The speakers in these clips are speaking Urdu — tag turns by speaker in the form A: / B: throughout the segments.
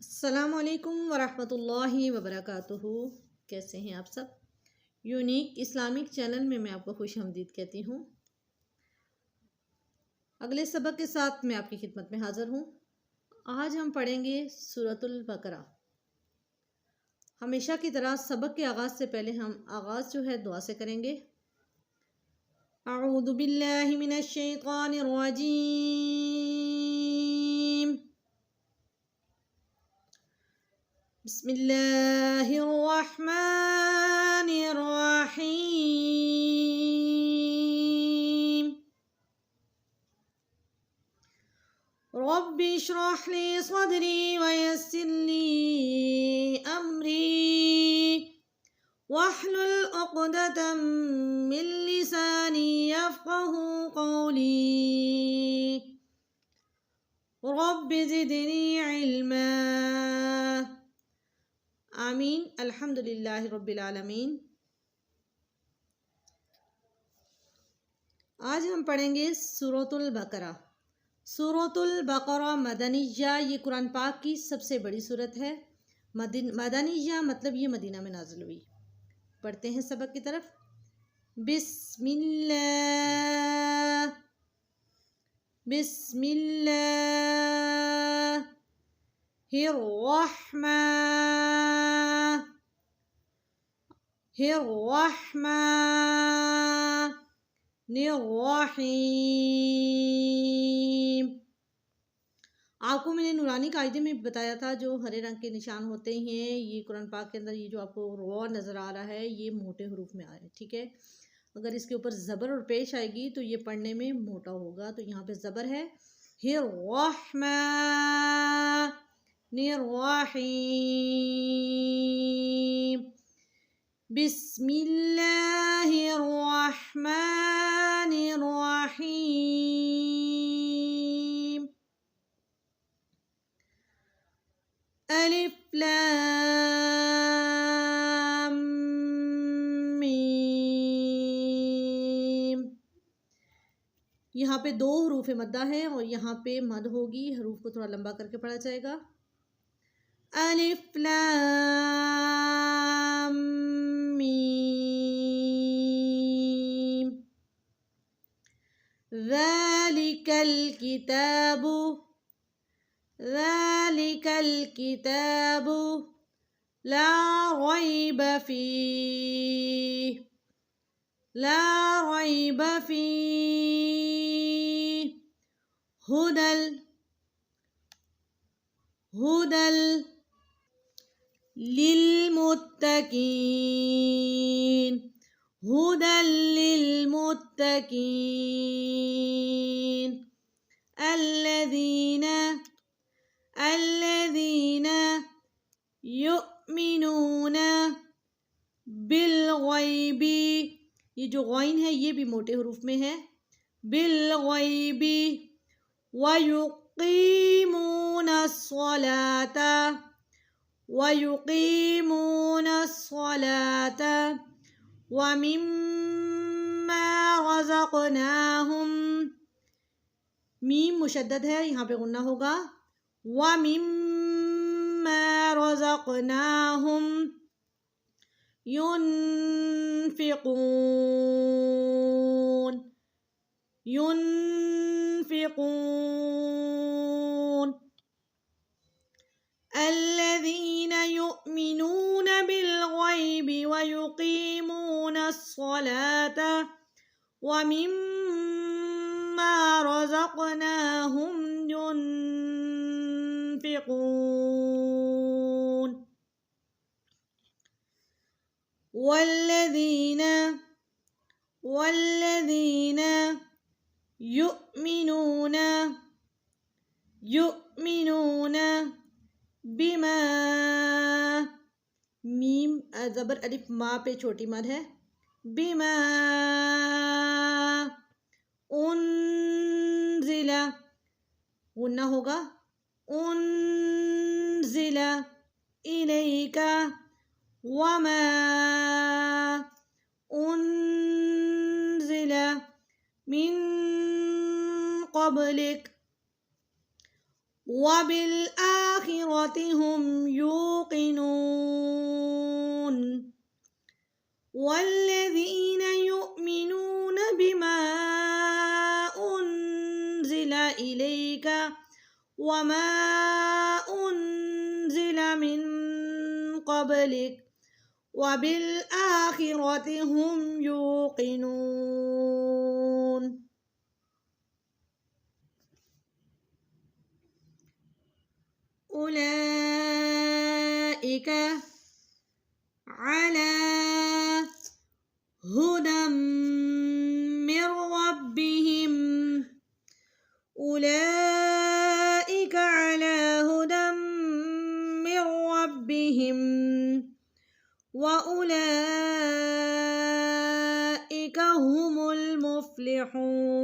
A: السلام علیکم ورحمۃ اللہ وبرکاتہ۔ کیسے ہیں آپ سب؟ یونیک اسلامک چینل میں آپ کو خوش آمدید کہتی ہوں۔ اگلے سبق کے ساتھ میں آپ کی خدمت میں حاضر ہوں۔ آج ہم پڑھیں گے سورۃ البقرہ۔ ہمیشہ کی طرح سبق کے آغاز سے پہلے ہم آغاز جو ہے دعا سے کریں گے۔ اعوذ باللہ من الشیطان الرجیم، بسم اللہ الرحمن الرحیم، رب اشرح لی صدری ویسر لی امری واحلل عقدۃ من لسانی یفقہوا قولی، رب زدنی علما۔ آمین۔ الحمدللہ رب العالمین۔ آج ہم پڑھیں گے سورۃ البقرہ۔ سورۃ البقرہ مدنیہ، یہ قرآن پاک کی سب سے بڑی سورت ہے۔ مدنیہ مطلب یہ مدینہ میں نازل ہوئی۔ پڑھتے ہیں سبق کی طرف۔ بسم اللہ، بسم اللہ الرحمن الرحیم۔ آپ کو میں نے نورانی قاعدے میں بتایا تھا، جو ہرے رنگ کے نشان ہوتے ہیں، یہ قرآن پاک کے اندر یہ جو آپ کو رو نظر آ رہا ہے، یہ موٹے حروف میں آ رہا ہے، ٹھیک ہے۔ اگر اس کے اوپر زبر اور پیش آئے گی تو یہ پڑھنے میں موٹا ہوگا، تو یہاں پہ زبر ہے الرحمن الرحیم، بسم اللہ الرحمن الرحیم، الف لام میم۔ یہاں پہ دو حروف مدہ ہے اور یہاں پہ مد ہوگی، حروف کو تھوڑا لمبا کر کے پڑھا جائے گا۔ الف لام میم، ذالک الکتاب، ذالک الکتاب لا ریب فیہ، لا ریب فیہ، ہدی للمتقین، ہدی للمتقین، الذین یؤمنون بالغیب، یہ جو غین ہے یہ بھی موٹے حروف میں ہے، بالغیب، ویقیمون الصلاۃ، وَيُقِيمُونَ الصَّلَاةَ وَمِمَّا رَزَقْنَاهُمْ، میم مشدد ہے، یہاں پہ غنہ ہوگا، وَمِمَّا رَزَقْنَاهُمْ يُنْفِقُونَ، يُنْفِقُونَ، الذين يؤمنون بالغيب ويقيمون الصلاة ومما رزقناهم ينفقون، والذين يؤمنون بما، میم زبر الف ما پہ چھوٹی مد ہے، بما انزل، غنہ ہوگا، انزل الیک، وما انزل من قبلک، وبالآخرة هم يوقنون والذين يؤمنون بما أنزل إليك وما أنزل من قبلك وبالآخرة هم يوقنون أولئك على هدى من ربهم أولئك على هدى من ربهم وأولئك هم المفلحون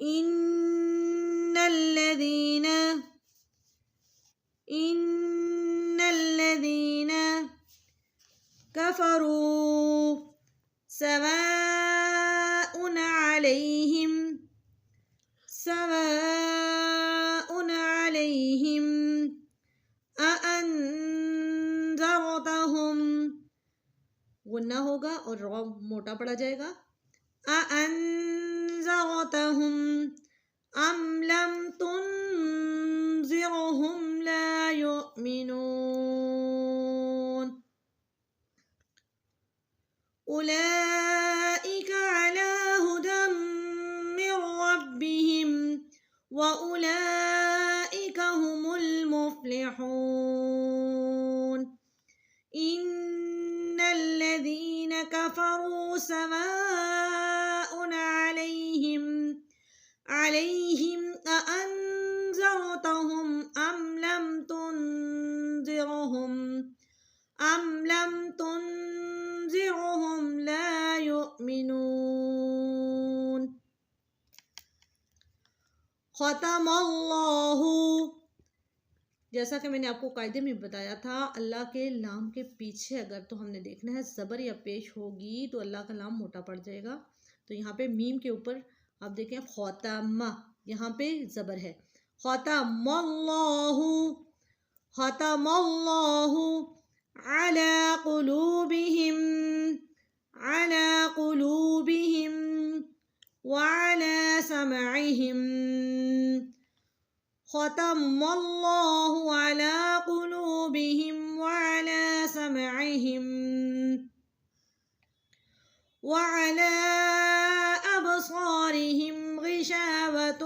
A: إن الذين كفروا سواء عليهم أأنذرتهم غنہ ہوگا اور را موٹا پڑا جائے گا أأنذرتهم أم لم تنذرهم لا يؤمنون أولئك على هدى من ربهم وأولئك هم المفلحون إن الذين كفروا سواء عليهم أأنذرتهم أم لم تنذرهم لا يؤمنون ختم اللہ، جیسا کہ میں نے آپ کو قاعدے میں بتایا تھا، اللہ کے لام کے پیچھے اگر تو ہم نے دیکھنا ہے زبر یا پیش ہوگی تو اللہ کا لام موٹا پڑ جائے گا. تو یہاں پہ میم کے اوپر آپ دیکھیں ختم، یہاں پہ زبر ہے. ختم اللہ علی قلوبہم وعلی سمعہم. ختم اللہ علی قلوبہم وعلی سمعہم وعلی أبصارهم غشاوة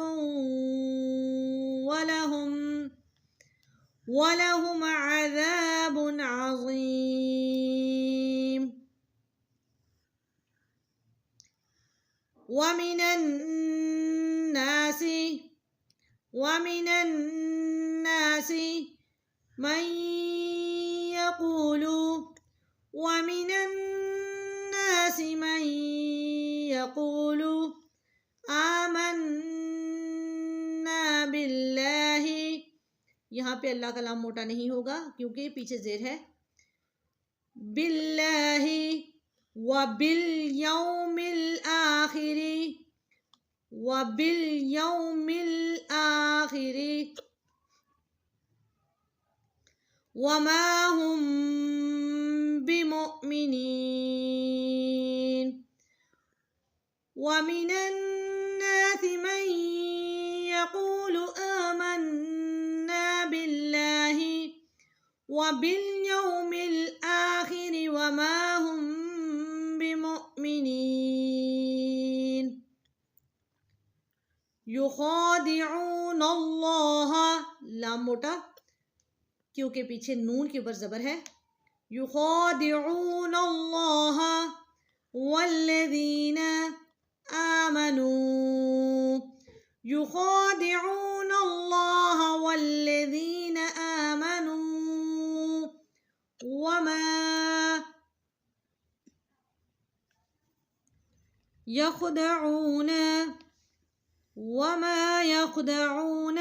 A: ولهم عذاب عظيم. ومن الناس من يقول آمنا باللہ. یہاں پہ اللہ کا لام موٹا نہیں ہوگا کیونکہ پیچھے زیر ہے. باللہ وبالیوم الآخر وما هم بمؤمنین. ومن الناس من يقول آمنا بالله وباليوم الآخر وما هم بمؤمنين يخادعون اللہ، لام موٹا کیونکہ پیچھے نون کے اوپر زبر ہے. يخادعون اللہ والذین آمنوا يخادعون اللہ والذین آمنوا وما يخدعون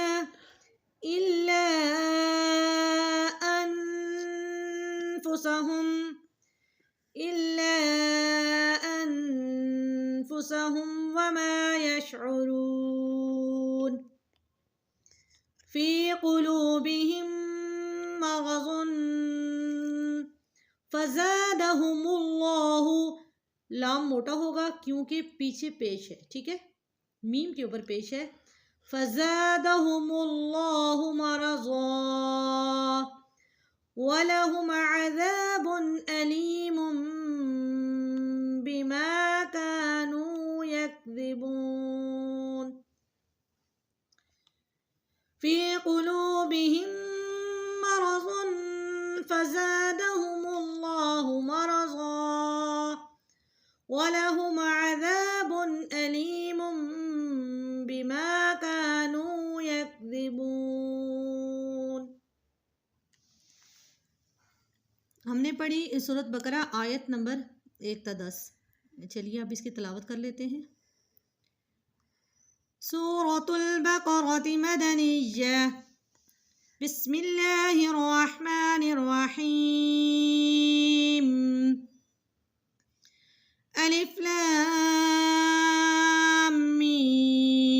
A: إلا أنفسهم وما يشعرون في قلوبهم مرض فزادهم اللہ، لام موٹا ہوگا کیونکہ پیچھے پیش ہے، ٹھیک ہے، میم کے اوپر پیش ہے، فزادهم اللہ مرضا وَلَهُمْ عَذَابٌ أَلِيمٌ بِمَا كَانُوا يَكْذِبُونَ فِي قُلُوبِهِم مَّرَضٌ فَزَادَهُمُ اللَّهُ مَرَضًا وَلَهُمْ عَذَابٌ أَلِيمٌ بِمَا كَانُوا يَكْذِبُونَ۔ ہم نے پڑھی سورۃ بقرہ آیت نمبر 1 تا 10۔ چلیے اب اس کی تلاوت کر لیتے ہیں۔ سورۃ البقرۃ مدنیہ، بسم اللہ الرحمن الرحیم، الف لام میم،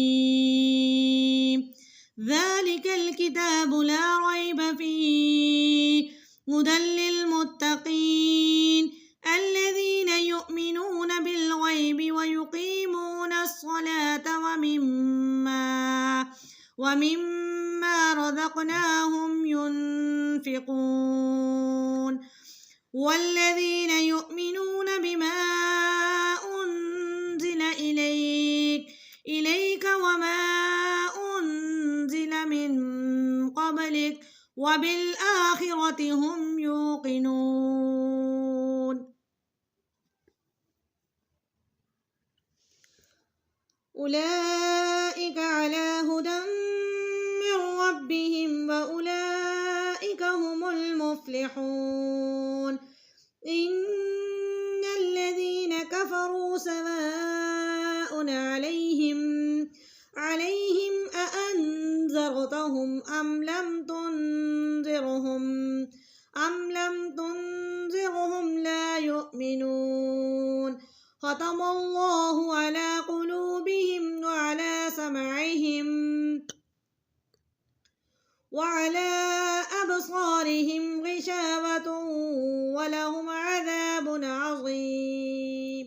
A: ذالک الکتاب لا ریب فیہ هدى للمتقين الذين يؤمنون بالغيب ويقيمون الصلاة ومما رزقناهم ينفقون والذين يؤمنون بما أنزل إليك وما أنزل من قبلك وبالآخرة هم يوقنون أولئك على هدى من ربهم وأولئك هم المفلحون إن الذين كفروا سواء عليهم أأنذرتهم أم لم تنذرهم لا يؤمنون ختم الله على قلوبهم وعلى أبصارهم غشاوة ولهم عذاب عظيم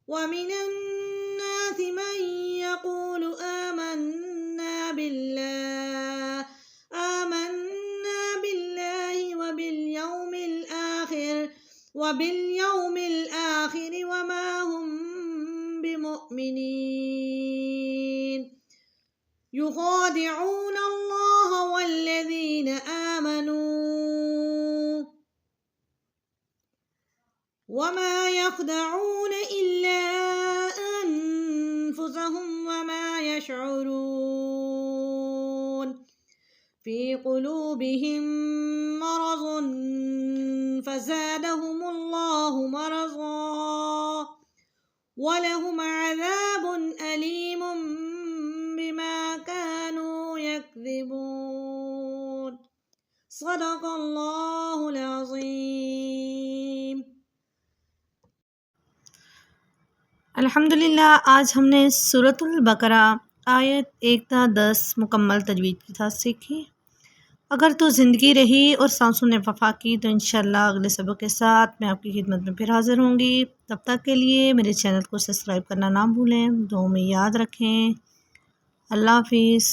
A: ومن الناس من يقول آمنا بالله وباليوم الآخر وما هم بمؤمنين يخادعون الله والذين آمنوا وما يخدعون إلا أنفسهم وما يشعرون في قلوبهم مرض فزادهم الله مرضا ولهم عذاب أليم بما كانوا يكذبون صدق الله العظيم۔ الحمدللہ آج ہم نے سورۃ البقرہ آیت 1 تا 10 مکمل تجوید کے ساتھ سیکھی۔ اگر تو زندگی رہی اور سانسوں نے وفا کی تو انشاءاللہ اگلے سبق کے ساتھ میں آپ کی خدمت میں پھر حاضر ہوں گی۔ تب تک کے لیے میرے چینل کو سبسکرائب کرنا نہ بھولیں، دعاؤں میں یاد رکھیں۔ اللہ حافظ۔